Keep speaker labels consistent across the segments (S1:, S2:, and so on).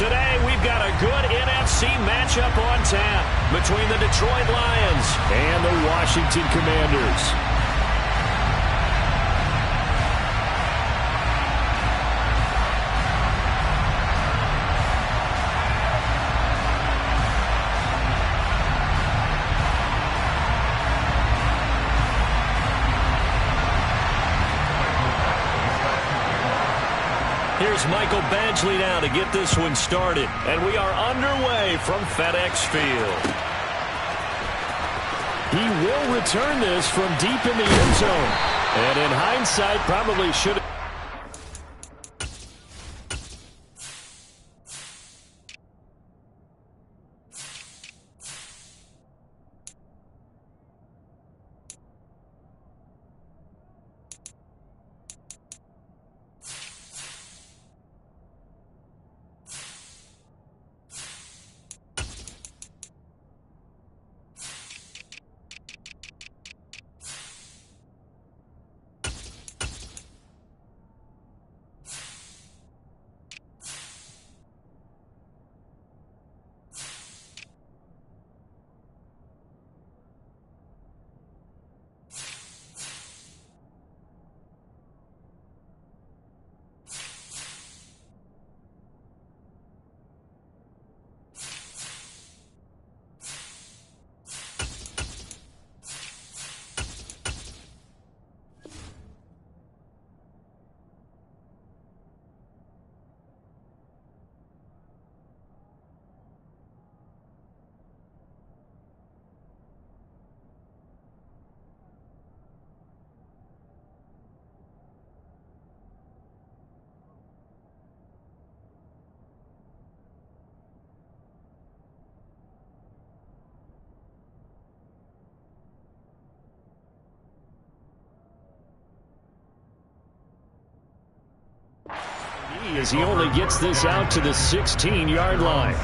S1: Today, we've got a good NFC matchup on tap between the Detroit Lions and the Washington Commanders. Here's Michael Badgley now to get this one started. And we are underway from FedEx Field. He will return this from deep in the end zone. And in hindsight, probably should have. As he only gets this out to the 16-yard line.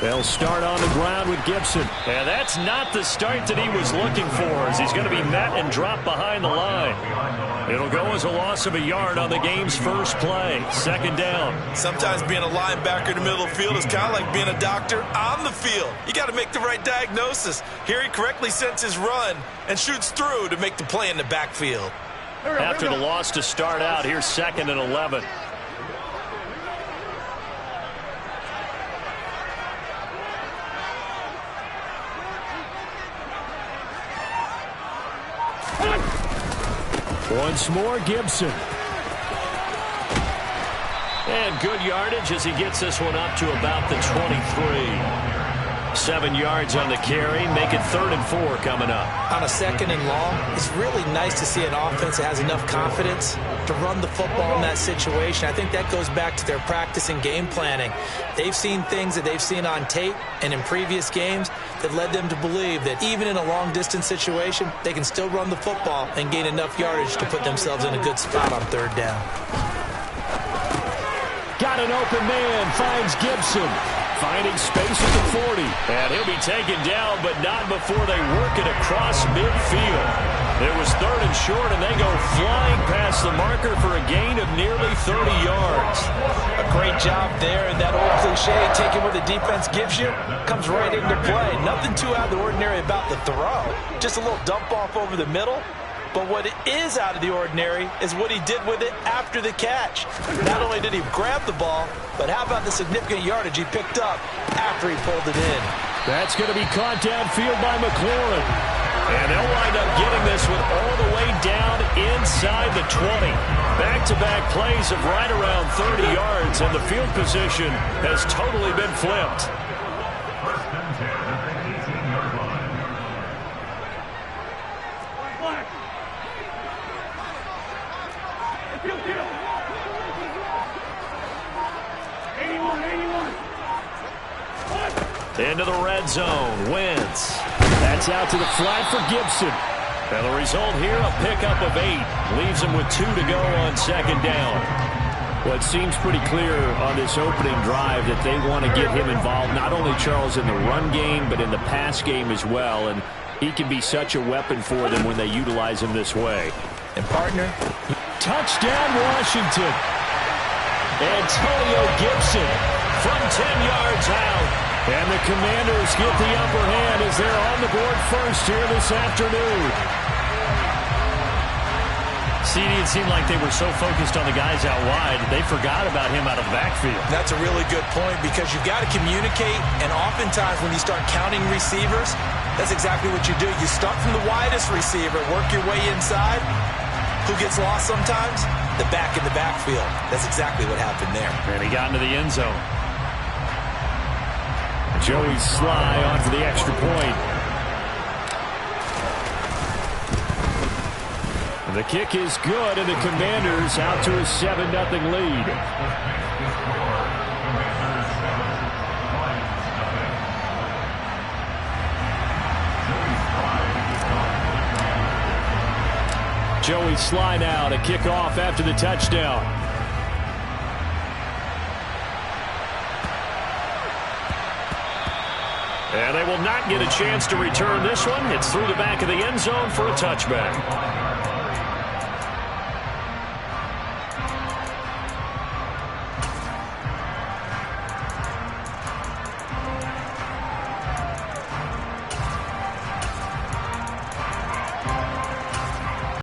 S1: They'll start on the ground with Gibson. And that's not the start that he was looking for, as he's going to be met and dropped behind the line. It'll go as a loss of a yard on the game's first play. Second down.
S2: Sometimes being a linebacker in the middle of the field is kind of like being a doctor on the field. You got to make the right diagnosis. Here he correctly sends his run and shoots through to make the play in the backfield.
S1: After the loss to start out, here's 2nd and 11. Once more, Gibson. And good yardage as he gets this one up to about the 23. 7 yards on the carry. Make it 3rd and 4 coming up.
S3: On a 2nd and long, it's really nice to see an offense that has enough confidence to run the football in that situation. I think that goes back to their practice and game planning. They've seen things that they've seen on tape and in previous games that led them to believe that even in a long-distance situation, they can still run the football and gain enough yardage to put themselves in a good spot on 3rd down.
S1: Got an open man, finds Gibson. Finding space at the 40. And he'll be taken down, but not before they work it across midfield. It was 3rd and short, and they go flying past the marker for a gain of nearly 30 yards.
S3: A great job there, and that old cliche, taking what the defense gives you, comes right into play. Nothing too out of the ordinary about the throw. Just a little dump off over the middle. But what is out of the ordinary is what he did with it after the catch. Not only did he grab the ball, but how about the significant yardage he picked up after he pulled it in.
S1: That's going to be caught downfield by McLaurin. And they'll wind up getting this one all the way down inside the 20. Back-to-back plays of right around 30 yards, and the field position has totally been flipped. Into the red zone. Wentz. That's out to the flat for Gibson. And the result here, a pickup of 8. Leaves them with 2 to go on second down. Well, it seems pretty clear on this opening drive that they want to get him involved, not only, Charles, in the run game, but in the pass game as well. And he can be such a weapon for them when they utilize him this way.
S3: And, partner,
S1: touchdown, Washington. Antonio Gibson from 10 yards out. And the Commanders get the upper hand as they're on the board first here this afternoon.
S4: CD, it seemed like they were so focused on the guys out wide, they forgot about him out of the backfield.
S3: That's a really good point because you've got to communicate, and oftentimes when you start counting receivers, that's exactly what you do. You start from the widest receiver, work your way inside. Who gets lost sometimes? The back in the backfield. That's exactly what happened there.
S4: And he got into the end zone.
S1: Joey Sly onto the extra point. The kick is good, and the Commanders out to a 7-0 lead. Joey Sly now to kick off after the touchdown. And they will not get a chance to return this one. It's through the back of the end zone for a touchback.